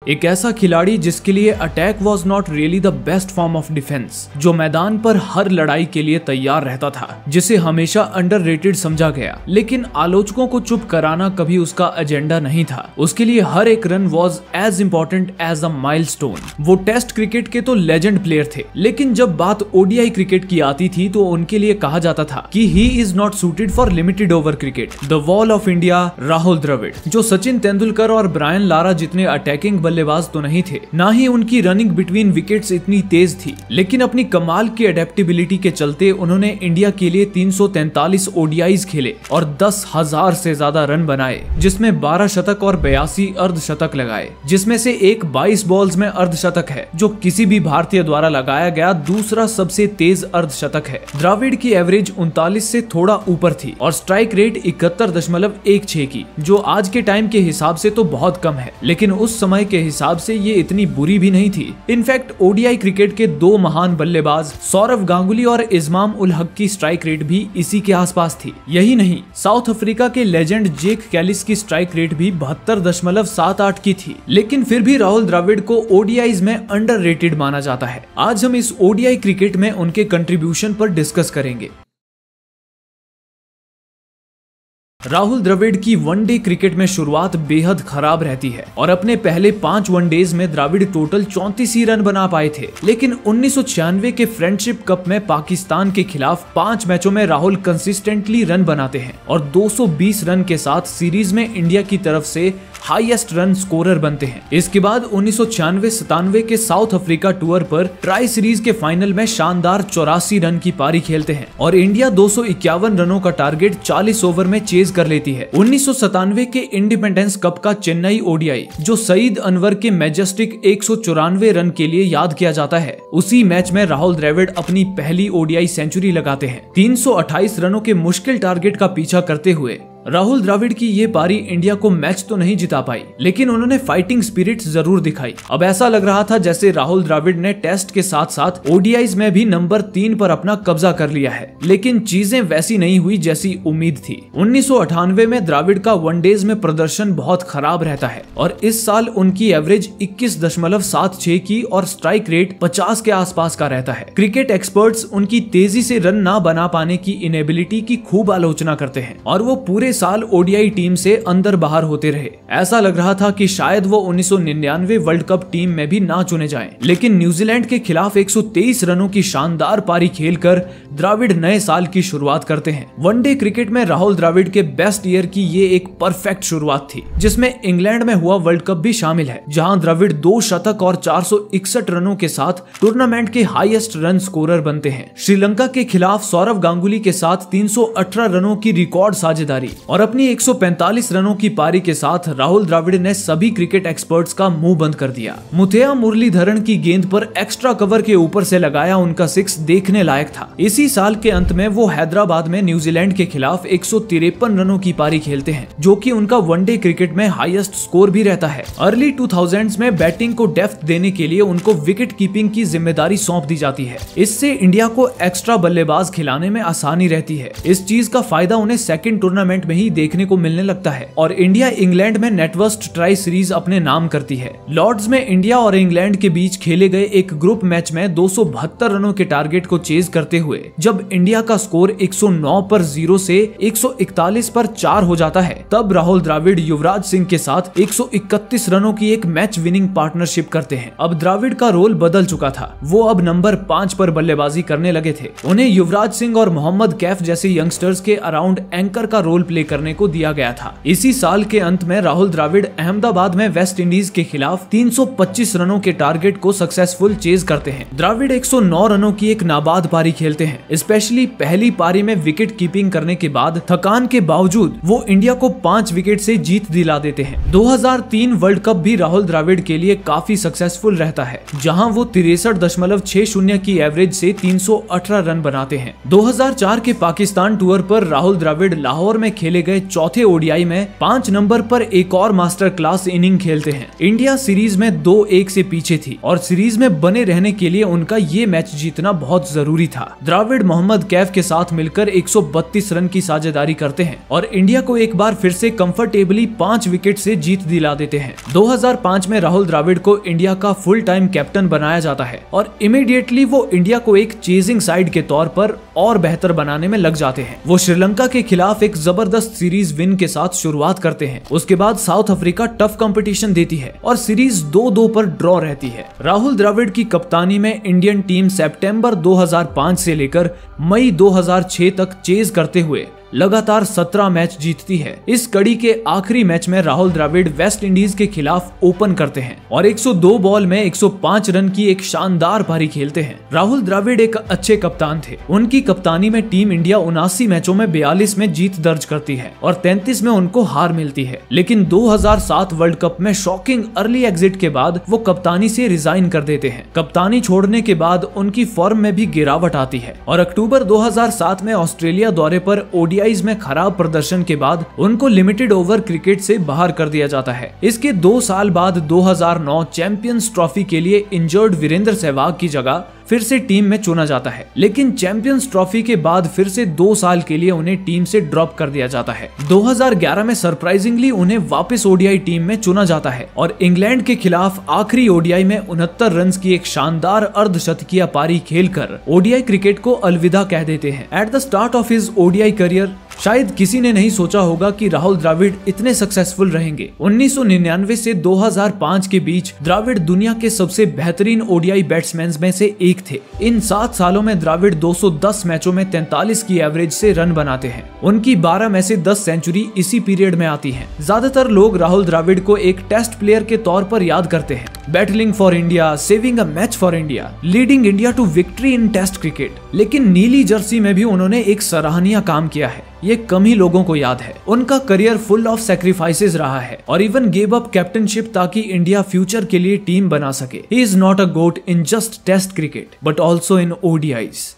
एक ऐसा खिलाड़ी जिसके लिए attack was not really the best form of defence, जो मैदान पर हर लड़ाई के लिए तैयार रहता था, जिसे हमेशा अंडररेटेड समझा गया, लेकिन आलोचकों को चुप कराना कभी उसका एजेंडा नहीं था। उसके लिए हर एक run was as important as a milestone. वो टेस्ट क्रिकेट के तो लेजेंड प्लेयर थे, लेकिन जब बात ओडीआई क्रिकेट की आती थी तो उनके लिए कहा जाता था कि he is not suited for limited over cricket. The wall of India Rahul Dravid, जो सचिन तेंदुलकर और ब्रायन लारा जितने अटैकिंग बल्लेबाज तो नहीं थे, ना ही उनकी रनिंग बिटवीन विकेट्स इतनी तेज थी, लेकिन अपनी कमाल की अडेप्टेबिलिटी के चलते उन्होंने इंडिया के लिए 343 ओडीआईज खेले और 10,000 से ज्यादा रन बनाए, जिसमें 12 शतक और 82 अर्धशतक लगाए, जिसमें से एक 22 बॉल्स में अर्धशतक है, जो किसी भी भारतीय द्वारा लगाया गया दूसरा सबसे तेज अर्धशतक है। द्रविड़ की एवरेज 39 से थोड़ा ऊपर थी और स्ट्राइक रेट 71.16 की, जो आज के टाइम के हिसाब से तो बहुत कम है, लेकिन उस समय के हिसाब से ये इतनी बुरी भी नहीं थी। इनफैक्ट ओडीआई क्रिकेट के दो महान बल्लेबाज सौरव गांगुली और इस्माम उल हक की स्ट्राइक रेट भी इसी के आसपास थी। यही नहीं, साउथ अफ्रीका के लेजेंड जेक कैलिस की स्ट्राइक रेट भी 72.78 की थी, लेकिन फिर भी राहुल द्रविड़ को ओडीआईज में अंडररेटेड माना जाता है। आज हम इस ओडीआई क्रिकेट में उनके कंट्रीब्यूशन पर डिस्कस करेंगे। राहुल द्रविड़ की वनडे क्रिकेट में शुरुआत बेहद खराब रहती है और अपने पहले 5 वनडेज में द्रविड़ टोटल 34 ही रन बना पाए थे, लेकिन 1996 के फ्रेंडशिप कप में पाकिस्तान के खिलाफ 5 मैचों में राहुल कंसिस्टेंटली रन बनाते हैं और 220 रन के साथ सीरीज में इंडिया की तरफ से हाईएस्ट रन स्कोरर बनते हैं। इसके बाद 1996-97 के साउथ अफ्रीका टूर पर ट्राई सीरीज के फाइनल में शानदार 84 रन की पारी खेलते हैं और इंडिया 251 रनों का टारगेट 40 ओवर में चेज कर लेती है। 1997 के इंडिपेंडेंस कप का चेन्नई ओडीआई, जो सईद अनवर के मैजेस्टिक 194 रन के लिए याद किया जाता है, उसी मैच में राहुल द्रविड़ अपनी पहली ओडीआई सेंचुरी लगाते हैं। 328 रनों के मुश्किल टारगेट का पीछा करते हुए राहुल द्रविड़ की ये पारी इंडिया को मैच तो नहीं जिता पाई, लेकिन उन्होंने फाइटिंग स्पिरिट जरूर दिखाई। अब ऐसा लग रहा था जैसे राहुल द्रविड़ ने टेस्ट के साथ साथ ओडीआईज में भी नंबर 3 पर अपना कब्जा कर लिया है, लेकिन चीजें वैसी नहीं हुई जैसी उम्मीद थी। 1998 में द्रविड़ का वनडेज में प्रदर्शन बहुत खराब रहता है और इस साल उनकी एवरेज 21.76 की और स्ट्राइक रेट 50 के आसपास का रहता है। क्रिकेट एक्सपर्ट्स उनकी तेजी से रन ना बना पाने की इनेबिलिटी की खूब आलोचना करते हैं और वो पूरे साल ओडीआई टीम से अंदर बाहर होते रहे। ऐसा लग रहा था कि शायद वो 1999 वर्ल्ड कप टीम में भी ना चुने जाएं, लेकिन न्यूजीलैंड के खिलाफ 123 रनों की शानदार पारी खेलकर द्रविड़ नए साल की शुरुआत करते हैं। वनडे क्रिकेट में राहुल द्रविड़ के बेस्ट ईयर की ये एक परफेक्ट शुरुआत थी, जिसमें इंग्लैंड में हुआ वर्ल्ड कप भी शामिल है, जहां द्रविड़ 2 शतक और 461 रनों के साथ टूर्नामेंट के हाईएस्ट रन स्कोरर बनते हैं। श्रीलंका के खिलाफ सौरव गांगुली के साथ 318 रनों की रिकॉर्ड साझेदारी और अपनी 145 रनों की पारी के साथ राहुल द्रविड़ ने सभी क्रिकेट एक्सपर्ट्स का मुंह बंद कर दिया। मुथैया मुरलीधरन की गेंद पर एक्स्ट्रा कवर के ऊपर से लगाया उनका 6 देखने लायक था। इसी साल के अंत में वो हैदराबाद में न्यूजीलैंड के खिलाफ 153 रनों की पारी खेलते हैं, जो कि उनका वनडे क्रिकेट में हाईएस्ट स्कोर भी रहता है। अर्ली 2000s में बैटिंग को डेप्थ देने के लिए उनको विकेट कीपिंग की जिम्मेदारी सौंप दी जाती है। इससे इंडिया को एक्स्ट्रा बल्लेबाज खिलाने में आसानी रहती है। इस चीज का फायदा उन्हें सेकंड टूर्नामेंट में ही देखने को मिलने लगता है और इंडिया इंग्लैंड में नेटवर्स्ट ट्राई सीरीज अपने नाम करती है। लॉर्ड्स में इंडिया और इंग्लैंड के बीच खेले गए एक ग्रुप मैच में 272 रनों के टारगेट को चेज करते हुए जब इंडिया का स्कोर 109 पर 0 से 141 पर 4 हो जाता है, तब राहुल द्रविड़ युवराज सिंह के साथ 131 रनों की एक मैच विनिंग पार्टनरशिप करते हैं। अब द्रविड़ का रोल बदल चुका था, वो अब नंबर 5 पर बल्लेबाजी करने लगे थे। उन्हें युवराज सिंह और मोहम्मद कैफ जैसे यंगस्टर्स के अराउंड एंकर का रोल प्ले करने को दिया गया था। इसी साल के अंत में राहुल द्रविड़ अहमदाबाद में वेस्ट इंडीज के खिलाफ 325 रनों के टारगेट को सक्सेसफुल चेज करते हैं। द्रविड़ 109 रनों की एक नाबाद पारी खेलते हैं। स्पेशली पहली पारी में विकेट कीपिंग करने के बाद थकान के बावजूद वो इंडिया को 5 विकेट से जीत दिला देते हैं। 2003 वर्ल्ड कप भी राहुल द्रविड़ के लिए काफी सक्सेसफुल रहता है, जहां वो 63.60 की एवरेज से 318 रन बनाते हैं। 2004 के पाकिस्तान टूर पर राहुल द्रविड़ लाहौर में खेले गए चौथे ओडीआई में 5 नंबर पर एक और मास्टर क्लास इनिंग खेलते हैं। इंडिया सीरीज में 2-1 से पीछे थी और सीरीज में बने रहने के लिए उनका ये मैच जीतना बहुत जरूरी था। द्रविड़ मोहम्मद कैफ के साथ मिलकर 132 रन की साझेदारी करते हैं और इंडिया को एक बार फिर से कंफर्टेबली 5 विकेट से जीत दिला देते हैं। 2005 में राहुल द्रविड़ को इंडिया का फुल टाइम कैप्टन बनाया जाता है और इमीडिएटली वो इंडिया को एक चेजिंग साइड के तौर पर और बेहतर बनाने में लग जाते हैं। वो श्रीलंका के खिलाफ एक जबरदस्त सीरीज विन के साथ शुरुआत करते हैं। उसके बाद साउथ अफ्रीका टफ कंपटीशन देती है और सीरीज 2-2 पर ड्रॉ रहती है। राहुल द्रविड़ की कप्तानी में इंडियन टीम सितंबर 2005 से लेकर मई 2006 तक चेज करते हुए लगातार 17 मैच जीतती है। इस कड़ी के आखिरी मैच में राहुल द्रविड़ वेस्ट इंडीज के खिलाफ ओपन करते हैं और 102 बॉल में 105 रन की एक शानदार पारी खेलते हैं। राहुल द्रविड़ एक अच्छे कप्तान थे। उनकी कप्तानी में टीम इंडिया 79 मैचों में 42 में जीत दर्ज करती है और 33 में उनको हार मिलती है। लेकिन 2007 वर्ल्ड कप में शॉकिंग अर्ली एग्जिट के बाद वो कप्तानी से रिजाइन कर देते हैं। कप्तानी छोड़ने के बाद उनकी फॉर्म में भी गिरावट आती है और अक्टूबर 2007 में ऑस्ट्रेलिया दौरे पर ओडीआईज में खराब प्रदर्शन के बाद उनको लिमिटेड ओवर क्रिकेट से बाहर कर दिया जाता है। इसके 2 साल बाद 2009 चैंपियंस ट्रॉफी के लिए इंजर्ड वीरेंद्र सहवाग की जगह फिर से टीम में चुना जाता है, लेकिन चैंपियंस ट्रॉफी के बाद फिर से 2 साल के लिए उन्हें टीम से ड्रॉप कर दिया जाता है। 2011 में सरप्राइजिंगली उन्हें वापस ओडीआई टीम में चुना जाता है और इंग्लैंड के खिलाफ आखिरी ओडीआई में 69 रन की एक शानदार अर्धशतकीय पारी खेलकर ओडीआई क्रिकेट को अलविदा कह देते हैं। At the start of his ODI career शायद किसी ने नहीं सोचा होगा कि राहुल द्रविड़ इतने सक्सेसफुल रहेंगे। 1999 से 2005 के बीच द्रविड़ दुनिया के सबसे बेहतरीन ओडीआई बैट्समैन में से एक थे। इन 7 सालों में द्रविड़ 210 मैचों में 43 की एवरेज से रन बनाते हैं। उनकी 12 में से 10 सेंचुरी इसी पीरियड में आती हैं। ज्यादातर लोग राहुल द्रविड़ को एक टेस्ट प्लेयर के तौर पर याद करते हैं, battling for India, saving a match for India, leading India to victory in test cricket. लेकिन नीली जर्सी में भी उन्होंने एक सराहनीय काम किया है, ये कम ही लोगों को याद है। उनका करियर फुल ऑफ सैक्रिफाइसेस रहा है और इवन गेव अप कैप्टनशिप ताकि इंडिया फ्यूचर के लिए टीम बना सके। He is not a goat in just test cricket but also in ODIs.